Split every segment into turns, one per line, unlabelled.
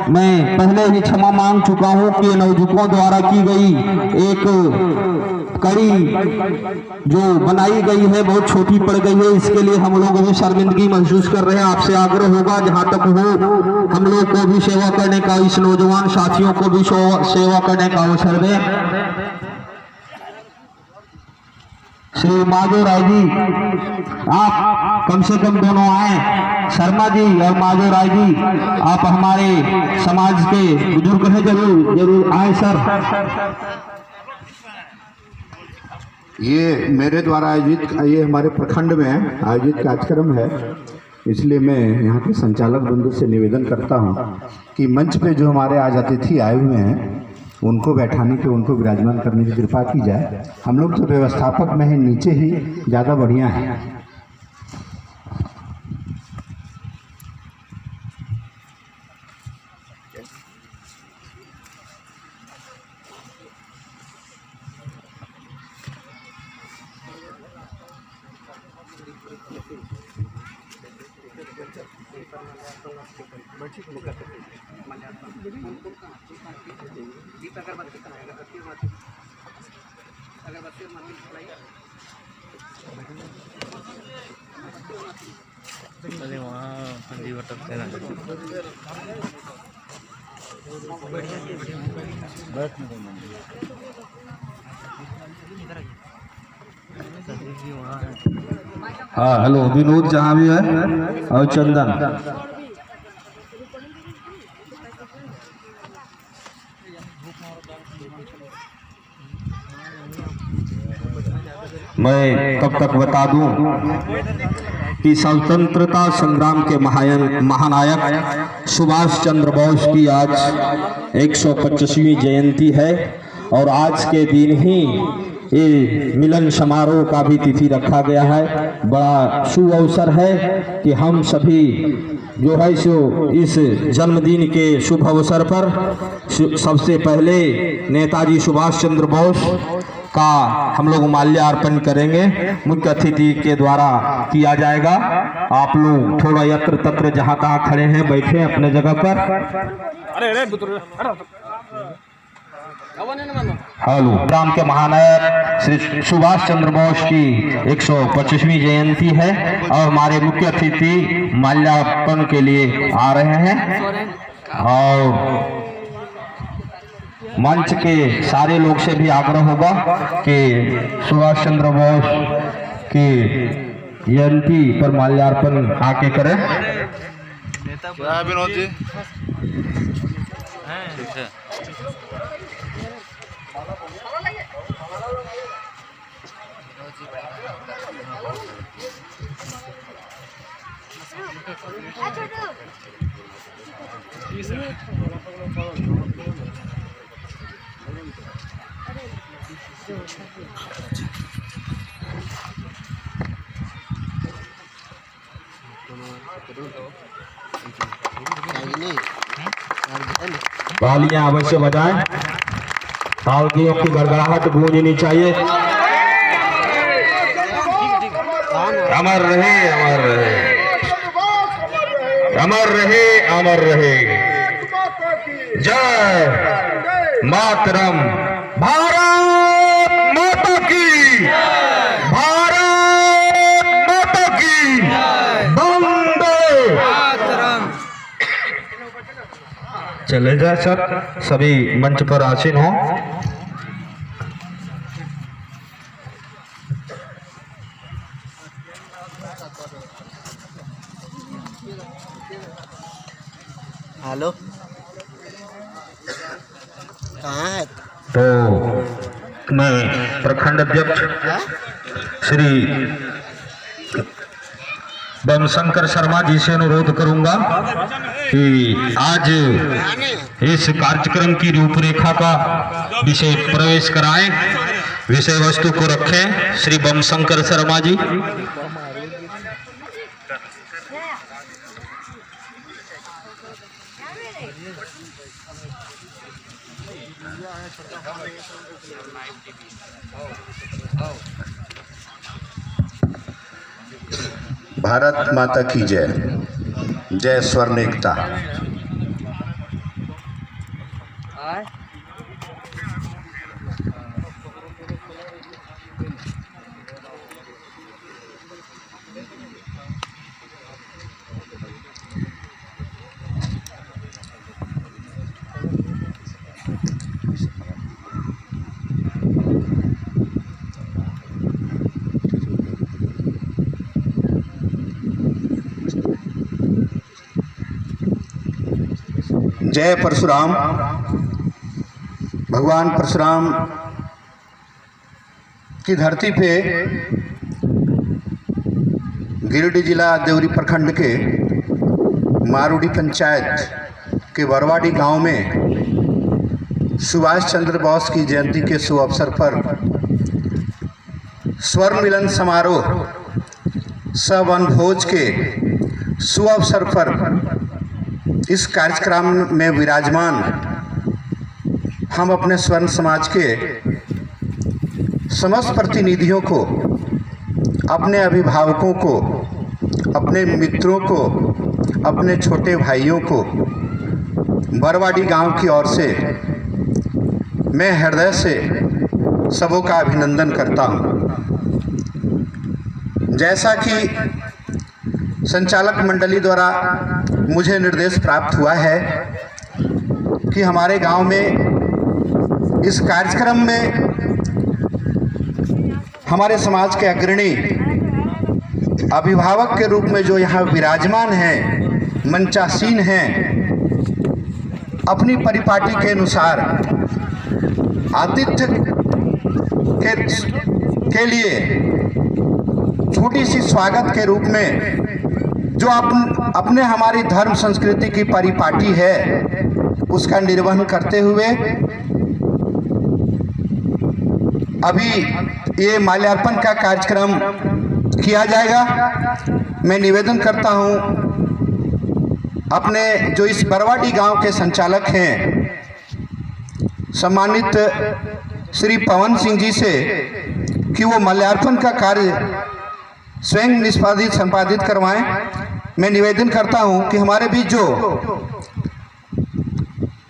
मैं पहले ही क्षमा मांग चुका हूं कि नवजुवकों द्वारा की गई एक कड़ी जो बनाई गई है बहुत छोटी पड़ गई है। इसके लिए हम लोग भी शर्मिंदगी महसूस कर रहे हैं। आपसे आग्रह होगा जहां तक हो हम लोग को भी सेवा करने का, इस नौजवान साथियों को भी सेवा करने का अवसर दें। श्री माधो राय जी, आप कम से कम दोनों आए, शर्मा जी और माधो राय जी, आप हमारे समाज के बुजुर्ग हैं, जरूर जरूर आए सर।
ये मेरे द्वारा आयोजित, ये हमारे प्रखंड में आयोजित कार्यक्रम है, इसलिए मैं यहाँ के संचालक बंधु से निवेदन करता हूँ कि मंच पे जो हमारे आज अतिथि आए हुए हैं उनको बैठाने के, उनको विराजमान करने की कृपा की जाए। हम लोग तो व्यवस्थापक में हैं, नीचे ही ज़्यादा बढ़िया है।
हाँ हेलो, विनोद जहाँ भी है और चंदन। मैं तब तक बता दूं कि स्वतंत्रता संग्राम के महानायक सुभाष चंद्र बोस की आज 125वीं जयंती है और आज के दिन ही ये मिलन समारोह का भी तिथि रखा गया है। बड़ा शुभ अवसर है कि हम सभी जो है सो इस जन्मदिन के शुभ अवसर पर सबसे पहले नेताजी सुभाष चंद्र बोस का हम लोग माल्यार्पण करेंगे। मुख्य अतिथि के द्वारा किया जाएगा। आप लोग थोड़ा यत्र तत्र जहां तहां खड़े हैं बैठे अपने जगह पर। हेलो, राम के महानायक श्री सुभाष चंद्र बोस की 125वीं जयंती है और हमारे मुख्य अतिथि माल्यार्पण के लिए आ रहे हैं और मंच के सारे लोग से भी आग्रह होगा कि सुभाष चंद्र बोस की जयंती पर माल्यार्पण आके करें।
विनोद जी ठीक है।
तालियां अवश्य बजाएं, तालियों की गड़गड़ाहट गूंजनी चाहिए। अमर रहे, अमर रहे, अमर रहे, अमर रहे। जय मातरम। भारत माता की, भारत माता की, वंदे मातरम। चले जाए सर, सभी मंच पर आसीन हो।
हेलो, कहाँ है?
तो मैं प्रखंड अध्यक्ष श्री बमशंकर शर्मा जी से अनुरोध करूंगा कि आज इस कार्यक्रम की रूपरेखा का विषय प्रवेश कराएं, विषय वस्तु को रखें। श्री बमशंकर शर्मा जी।
भारत माता की जय। जय स्वर्ण एकता। जय परशुराम। भगवान परशुराम की धरती पे गिरिडीह जिला देवरी प्रखंड के मारूडी पंचायत के बरवाडी गांव में सुभाष चंद्र बोस की जयंती के शुभ अवसर पर स्वर्ण मिलन समारोह वनभोज के शुभ अवसर पर इस कार्यक्रम में विराजमान हम अपने स्वर्ण समाज के समस्त प्रतिनिधियों को, अपने अभिभावकों को, अपने मित्रों को, अपने छोटे भाइयों को बरवाडी गांव की ओर से मैं हृदय से सबों का अभिनंदन करता हूं। जैसा कि संचालक मंडली द्वारा मुझे निर्देश प्राप्त हुआ है कि हमारे गांव में इस कार्यक्रम में हमारे समाज के अग्रणी अभिभावक के रूप में जो यहाँ विराजमान हैं, मंचासीन हैं, अपनी परिपाटी के अनुसार आतिथ्य के लिए छोटी सी स्वागत के रूप में जो अपने हमारी धर्म संस्कृति की परिपाटी है उसका निर्वहन करते हुए अभी ये माल्यार्पण का कार्यक्रम किया जाएगा। मैं निवेदन करता हूं अपने जो इस बरवाडी गांव के संचालक हैं सम्मानित श्री पवन सिंह जी से कि वो माल्यार्पण का कार्य स्वयं निष्पादित संपादित करवाएं। मैं निवेदन करता हूं कि हमारे बीच जो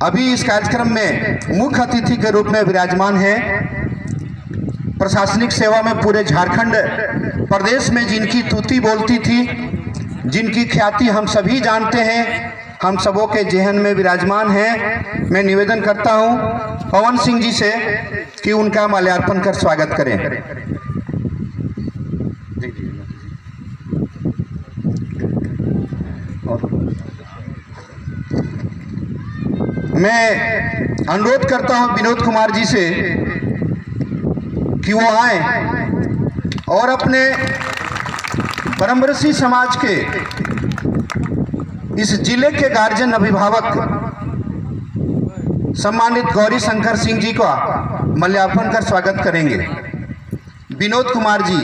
अभी इस कार्यक्रम में मुख्य अतिथि के रूप में विराजमान है, प्रशासनिक सेवा में पूरे झारखंड प्रदेश में जिनकी तूती बोलती थी, जिनकी ख्याति हम सभी जानते हैं, हम सबों के जेहन में विराजमान हैं। मैं निवेदन करता हूं पवन सिंह जी से कि उनका माल्यार्पण कर स्वागत करें। मैं अनुरोध करता हूं विनोद कुमार जी से कि वो आए और अपने ब्रह्मऋषि समाज के इस जिले के गार्जियन अभिभावक सम्मानित गौरी शंकर सिंह जी का माल्यार्पण कर स्वागत करेंगे। विनोद कुमार जी,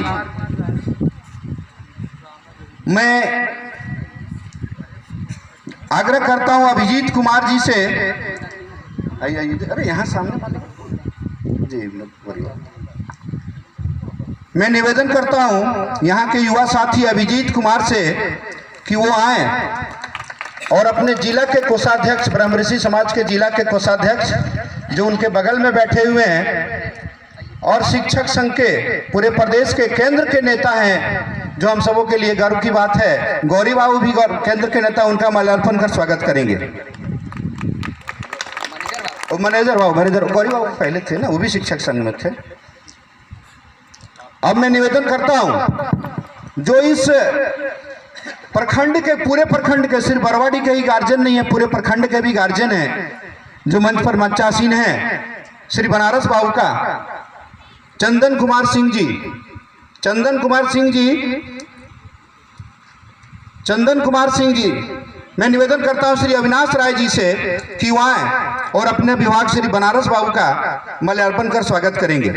मैं आग्रह करता हूं अभिजीत कुमार जी से, आइए, अरे यहाँ सामने जी। मैं निवेदन करता हूं यहाँ के युवा साथी अभिजीत कुमार से कि वो आए और अपने जिला के कोषाध्यक्ष, ब्रह्मऋषि समाज के जिला के कोषाध्यक्ष जो उनके बगल में बैठे हुए हैं, और शिक्षक संघ के पूरे प्रदेश के केंद्र के नेता हैं, जो हम सबों के लिए गर्व की बात है। गौरी बाबू भी केंद्र के नेता, उनका माल्यार्पण कर स्वागत करेंगे। और मैनेजर बाबू, गौरी बाबू पहले थे ना, वो भी शिक्षक संघ में थे। अब मैं निवेदन करता हूं जो इस प्रखंड के, पूरे प्रखंड के, सिर्फ बरवाडी के ही गार्जियन नहीं है, पूरे प्रखंड के भी गार्जियन हैं जो मंच पर मंचासीन हैं, श्री बनारस बाबू का चंदन कुमार सिंह जी, चंदन कुमार सिंह जी, मैं निवेदन करता हूं श्री अविनाश राय जी से कि वो आए और अपने विभाग श्री बनारस बाबू का माल्यार्पण कर स्वागत करेंगे।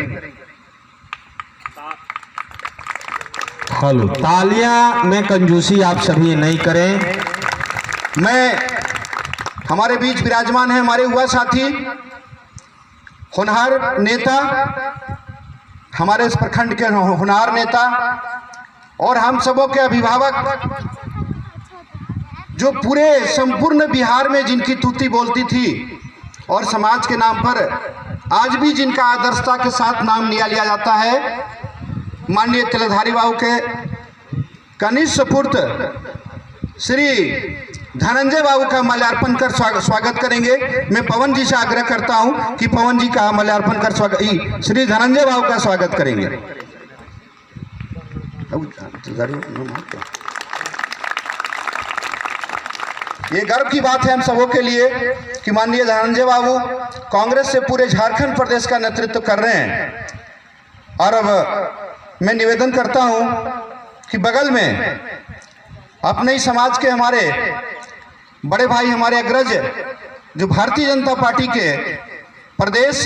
हेलो, तालियां में कंजूसी आप सभी नहीं करें।
मैं हमारे बीच विराजमान है हमारे युवा साथी, होनहार नेता, हमारे इस प्रखंड के होनहार नेता और हम सबों के अभिभावक जो पूरे संपूर्ण बिहार में जिनकी तूती बोलती थी, और समाज के नाम पर आज भी जिनका आदर्शता के साथ नाम लिया जाता है, माननीय तिलकधारी बाबू के कनिष्ठ सपुत्र श्री धनंजय बाबू का माल्यार्पण कर स्वागत करेंगे। मैं पवन जी से आग्रह करता हूं कि पवन जी का माल्यार्पण कर श्री धनंजय बाबू का स्वागत करेंगे। ये गर्व की बात है हम सबों के लिए कि माननीय धनंजय बाबू कांग्रेस से पूरे झारखंड प्रदेश का नेतृत्व कर रहे हैं। और अब मैं निवेदन करता हूं कि बगल में अपने ही समाज के हमारे बड़े भाई, हमारे अग्रज, जो भारतीय जनता पार्टी के प्रदेश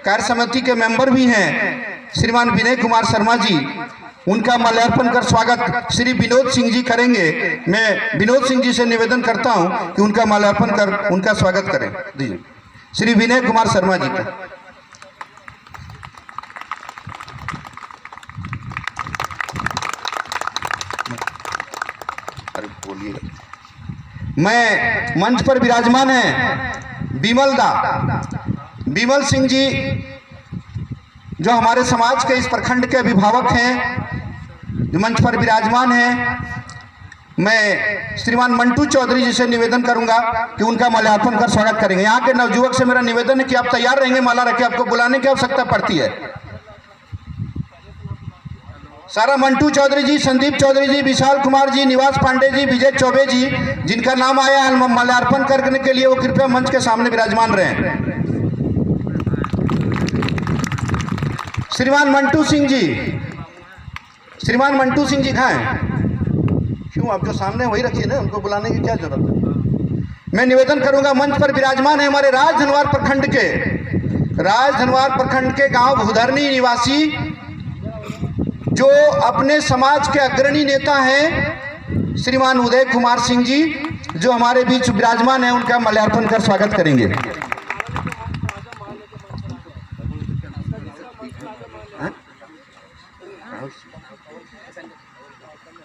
कार्य समिति के मेंबर भी हैं, श्रीमान विनय कुमार शर्मा जी, उनका माल्यार्पण कर स्वागत श्री विनोद सिंह जी करेंगे। मैं विनोद सिंह जी से निवेदन करता हूं कि उनका माल्यार्पण कर उनका स्वागत करें। दीजिए श्री विनय कुमार शर्मा जी का। अरे बोलिए। मैं मंच पर विराजमान है विमल सिंह जी, जो हमारे समाज के इस प्रखंड के अभिभावक हैं, जो मंच पर विराजमान हैं। मैं श्रीमान मंटू चौधरी जी से निवेदन करूंगा कि उनका माल्यार्पण कर स्वागत करेंगे। यहाँ के नवयुवक से मेरा निवेदन है कि आप तैयार रहेंगे, माला रखे, आपको बुलाने की आवश्यकता पड़ती है। सारा मंटू चौधरी जी, संदीप चौधरी जी, विशाल कुमार जी, निवास पांडे जी, विजय चौबे जी, जिनका नाम आया है माल्यार्पण करने के लिए, वो कृपया मंच के सामने विराजमान रहे। श्रीमान मंटू सिंह जी कहाँ हैं? क्यों, आप जो सामने वही रखिए ना, उनको बुलाने की क्या जरूरत है। मैं निवेदन करूंगा, मंच पर विराजमान है हमारे राजधनवार प्रखंड के गांव भूधरनी निवासी, जो अपने समाज के अग्रणी नेता हैं, श्रीमान उदय कुमार सिंह जी, जो हमारे बीच विराजमान हैं, उनका माल्यार्पण कर स्वागत करेंगे।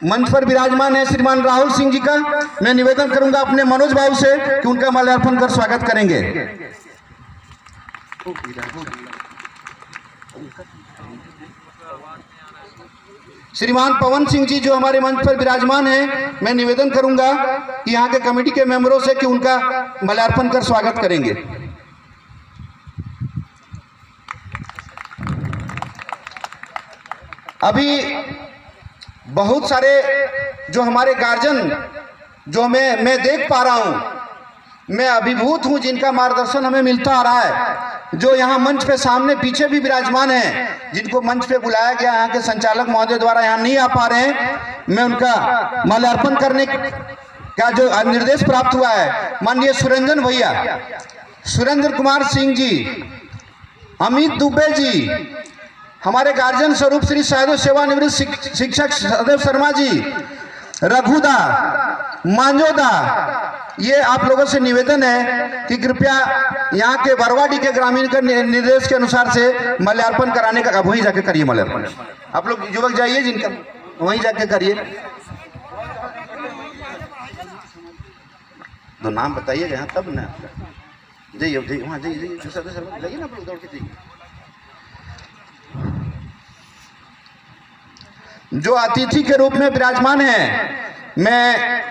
मंच पर विराजमान है श्रीमान राहुल सिंह जी का। मैं निवेदन करूंगा अपने मनोज बाबू से कि उनका माल्यार्पण कर स्वागत करेंगे। श्रीमान पवन सिंह जी, जो हमारे मंच पर विराजमान हैं, मैं निवेदन करूंगा कि यहाँ के कमेटी के मेंबरों से कि उनका माल्यार्पण कर स्वागत करेंगे। अभी बहुत सारे जो हमारे गार्जियन जो मैं देख पा रहा हूं, मैं अभिभूत हूं, जिनका मार्गदर्शन हमें मिलता आ रहा है, जो यहाँ मंच पे सामने पीछे भी विराजमान हैं, जिनको मंच पे बुलाया गया, यहाँ के संचालक महोदय द्वारा यहाँ नहीं आ पा रहे हैं। मैं उनका माल्यार्पण करने का जो निर्देश प्राप्त हुआ है, माननीय सुरेंद्र भैया, सुरेंद्र कुमार सिंह जी, अमित दुबे जी, हमारे गार्जियन स्वरूप श्री सहदेव सेवानिवृत्त शिक्षक सदैव शर्मा जी, रघुदा, मांजोदा, ये आप लोगों से निवेदन है कि कृपया यहाँ के बरवाडी के ग्रामीण के निर्देश के अनुसार से माल्यार्पण कराने का, वहीं जाके करिए माल्यार्पण। आप लोग युवक जाइए, जिनका वहीं जाके करिए। तो नाम बताइएगा यहाँ, तब ना जाइए वहाँ जाइए ना, आप लोग दौड़ के जाइए। जो अतिथि के रूप में विराजमान हैं, मैं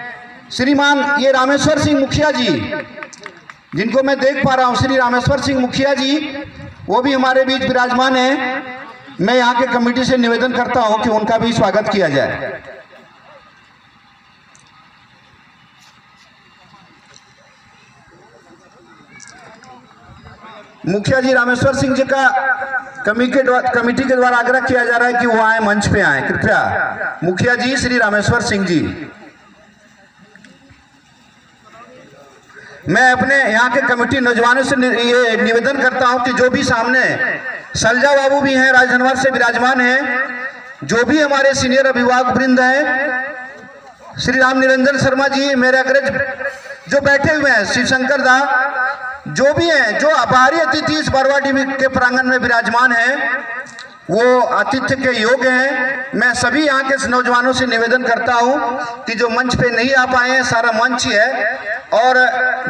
श्रीमान ये रामेश्वर सिंह मुखिया जी, जिनको मैं देख पा रहा हूं, श्री रामेश्वर सिंह मुखिया जी, वो भी हमारे बीच विराजमान हैं। मैं यहाँ के कमेटी से निवेदन करता हूं कि उनका भी स्वागत किया जाए। मुखिया जी रामेश्वर सिंह जी का कमेटी के द्वारा आग्रह किया जा रहा है कि वो आए, मंच पे आए कृपया। मुखिया जी श्री रामेश्वर सिंह जी, मैं अपने यहाँ के कमेटी नौजवानों से ये निवेदन करता हूं कि जो भी सामने सलजा बाबू भी हैं, राजधनवार से विराजमान हैं, जो भी हमारे सीनियर अभिभावक वृंद हैं, श्री राम निरंजन शर्मा जी, मेरे अग्रज जो बैठे हुए हैं, शिवशंकर दा, जो भी हैं, जो बाहरी अतिथि इस बरवाडी के प्रांगण में विराजमान हैं, वो आतिथ्य के योग्य हैं। मैं सभी यहाँ के नौजवानों से निवेदन करता हूँ कि जो मंच पे नहीं आ पाए हैं, सारा मंच ही है, और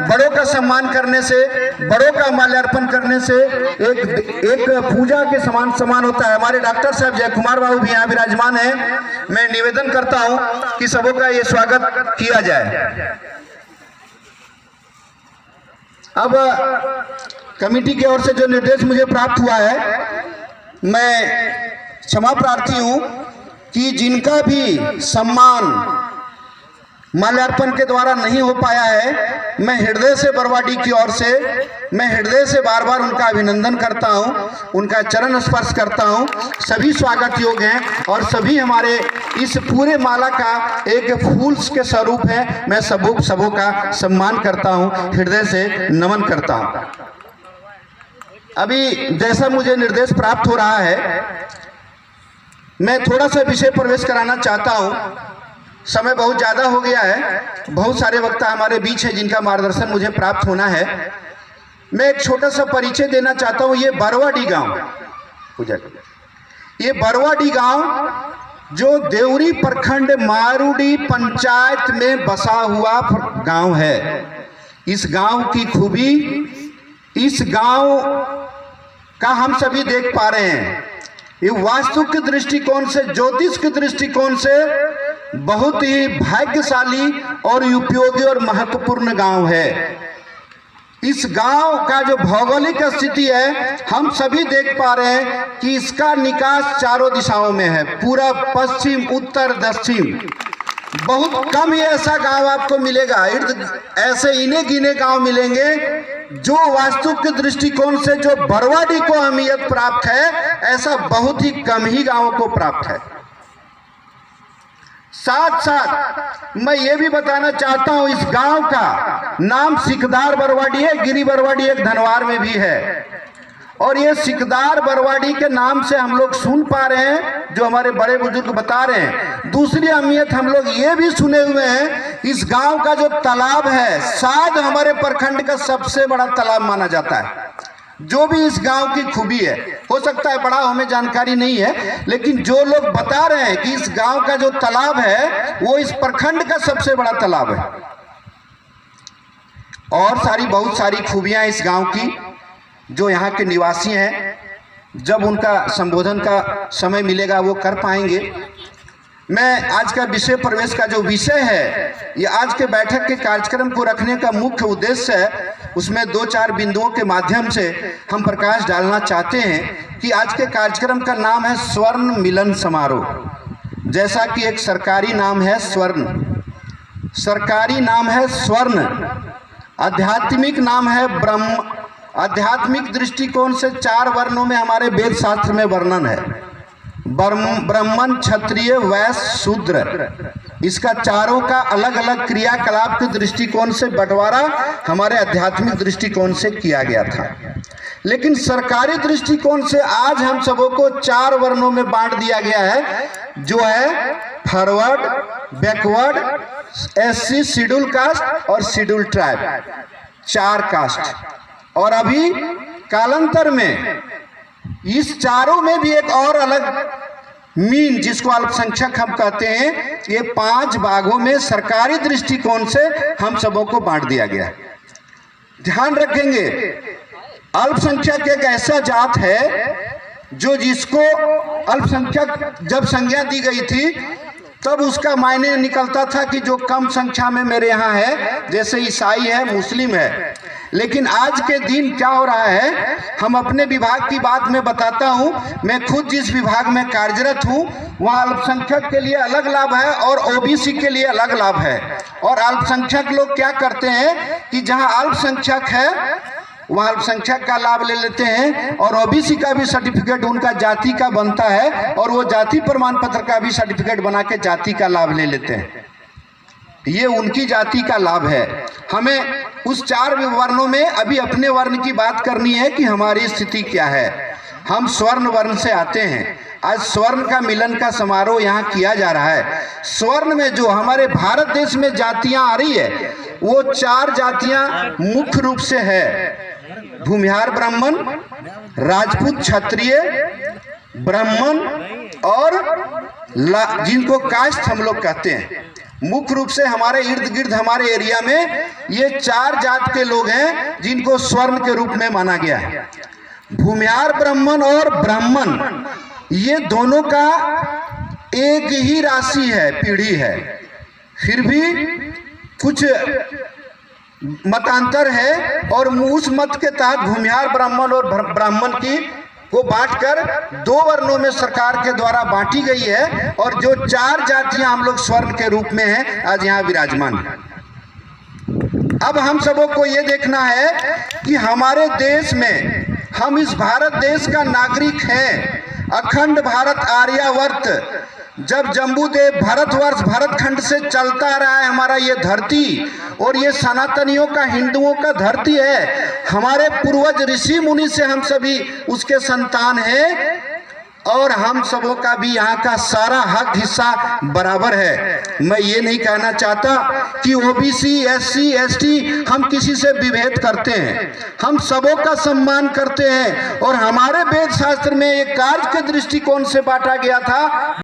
बड़ों का सम्मान करने से, बड़ों का माल्यार्पण करने से एक पूजा के समान होता है। हमारे डॉक्टर साहब जय कुमार बाबू भी यहाँ विराजमान हैं। मैं निवेदन करता हूँ कि सबों का ये स्वागत किया जाए। अब कमेटी की ओर से जो निर्देश मुझे प्राप्त हुआ है, मैं क्षमा प्रार्थी हूं कि जिनका भी सम्मान माल्यार्पण के द्वारा नहीं हो पाया है, मैं हृदय से बरवाडी की ओर से मैं हृदय से बार बार उनका अभिनंदन करता हूं, उनका चरण स्पर्श करता हूं। सभी स्वागत योग्य हैं और सभी हमारे इस पूरे माला का एक फूल के स्वरूप है। मैं सबों का सम्मान करता हूं, हृदय से नमन करता हूं। अभी जैसा मुझे निर्देश प्राप्त हो रहा है, मैं थोड़ा सा विषय प्रवेश कराना चाहता हूं। समय बहुत ज़्यादा हो गया है, बहुत सारे वक्ता हमारे बीच हैं जिनका मार्गदर्शन मुझे प्राप्त होना है। मैं एक छोटा सा परिचय देना चाहता हूं। ये बरवाडी गांव, ये बरवाडी गांव जो देवरी प्रखंड मारूडी पंचायत में बसा हुआ गांव है। इस गांव की खूबी, इस गांव का हम सभी देख पा रहे हैं। ये वास्तु के दृष्टिकोण से, ज्योतिष के दृष्टिकोण से बहुत ही भाग्यशाली और उपयोगी और महत्वपूर्ण गांव है। इस गांव का जो भौगोलिक स्थिति है, हम सभी देख पा रहे हैं कि इसका निकास चारों दिशाओं में है, पूरब, पश्चिम, उत्तर, दक्षिण। बहुत कम ही ऐसा गांव आपको मिलेगा, ऐसे इन्हें गिने गांव मिलेंगे जो वास्तु के दृष्टिकोण से जो बरवाडी को अहमियत प्राप्त है, ऐसा बहुत ही कम ही गांवों को प्राप्त है। साथ साथ मैं ये भी बताना चाहता हूं, इस गांव का नाम सिकदार बरवाडी है। गिरी बरवाडी एक धनवार में भी है, और ये सिकदार बरवाडी के नाम से हम लोग सुन पा रहे हैं, जो हमारे बड़े बुजुर्ग बता रहे हैं। दूसरी अहमियत हम लोग ये भी सुने हुए हैं, इस गांव का जो तालाब है, शायद हमारे प्रखंड का सबसे बड़ा तालाब माना जाता है। जो भी इस गांव की खूबी है, हो सकता है बड़ा हमें जानकारी नहीं है, लेकिन जो लोग बता रहे हैं कि इस गांव का जो तालाब है वो इस प्रखंड का सबसे बड़ा तालाब है। और बहुत सारी खूबियां इस गांव की जो यहाँ के निवासी हैं, जब उनका संबोधन का समय मिलेगा वो कर पाएंगे। मैं आज का विषय प्रवेश का जो विषय है, ये आज के बैठक के कार्यक्रम को रखने का मुख्य उद्देश्य है, उसमें 2-4 बिंदुओं के माध्यम से हम प्रकाश डालना चाहते हैं कि आज के कार्यक्रम का नाम है स्वर्ण मिलन समारोह। जैसा कि एक सरकारी नाम है स्वर्ण, सरकारी नाम है स्वर्ण, आध्यात्मिक नाम है ब्रह्म। आध्यात्मिक दृष्टिकोण से 4 वर्णों में हमारे वेद शास्त्र में वर्णन है, ब्राह्मण, क्षत्रिय, वैश्य, शूद्र। इसका चारों का अलग अलग क्रियाकलाप के दृष्टिकोण से बंटवारा हमारे आध्यात्मिक दृष्टिकोण से किया गया था। लेकिन सरकारी दृष्टिकोण से आज हम सबों को 4 वर्णों में बांट दिया गया है, जो है forward, backward, SC schedule caste और शेड्यूल ट्राइब, 4 कास्ट। और अभी कालांतर में इस चारों में भी एक और अलग मीन, जिसको अल्पसंख्यक हम कहते हैं, ये 5 भागों में सरकारी दृष्टिकोण से हम सबों को बांट दिया गया है। ध्यान रखेंगे, अल्पसंख्यक एक ऐसा जात है जो जिसको अल्पसंख्यक जब संज्ञा दी गई थी तब उसका मायने निकलता था कि जो कम संख्या में मेरे यहाँ है, जैसे ईसाई है, मुस्लिम है। लेकिन आज के दिन क्या हो रहा है, हम अपने विभाग की बात में बताता हूँ। मैं खुद जिस विभाग में कार्यरत हूँ वहाँ अल्पसंख्यक के लिए अलग लाभ है और OBC के लिए अलग लाभ है। और अल्पसंख्यक लोग क्या करते हैं कि जहाँ अल्पसंख्यक है वहाँ अल्पसंख्यक का लाभ ले लेते हैं, और OBC का भी सर्टिफिकेट उनका जाति का बनता है, और वो जाति प्रमाण पत्र का भी सर्टिफिकेट बना के जाति का लाभ ले लेते हैं। ये उनकी जाति का लाभ है। हमें उस 4 वर्णों में अभी अपने वर्ण की बात करनी है कि हमारी स्थिति क्या है। हम स्वर्ण वर्ण से आते हैं। आज स्वर्ण का मिलन का समारोह यहाँ किया जा रहा है। स्वर्ण में जो हमारे भारत देश में जातियाँ आ रही है, वो 4 जातियाँ मुख्य रूप से है, भूमिहार ब्राह्मण, राजपूत क्षत्रिय, ब्राह्मण और जिनको कास्ट हम लोग कहते हैं। मुख्य रूप से हमारे इर्द गिर्द हमारे एरिया में ये 4 जात के लोग हैं जिनको स्वर्ण के रूप में माना गया है। भूमिहार ब्राह्मण और ब्राह्मण ये दोनों का एक ही राशि है, पीढ़ी है, फिर भी कुछ मतांतर है और उस मत के तहत भूमिहार ब्राह्मण और ब्राह्मण की को बांटकर 2 वर्णों में सरकार के द्वारा बांटी गई है और जो 4 जातियां हम लोग स्वर्ण के रूप में हैं आज यहाँ विराजमान है। अब हम सबों को ये देखना है कि हमारे देश में हम इस भारत देश का नागरिक हैं। अखंड भारत आर्यावर्त जब जम्बूदेव भारतवर्ष भारतखंड से चलता रहा है, हमारा ये धरती और ये सनातनियों का हिंदुओं का धरती है। हमारे पूर्वज ऋषि मुनि से हम सभी उसके संतान हैं और हम सबों का भी यहाँ का सारा हक हिस्सा बराबर है। मैं ये नहीं कहना चाहता कि ओबीसी SC ST हम किसी से विभेद करते हैं, हम सबों का सम्मान करते हैं और हमारे वेद शास्त्र में एक कार्य के दृष्टिकोण से बांटा गया था।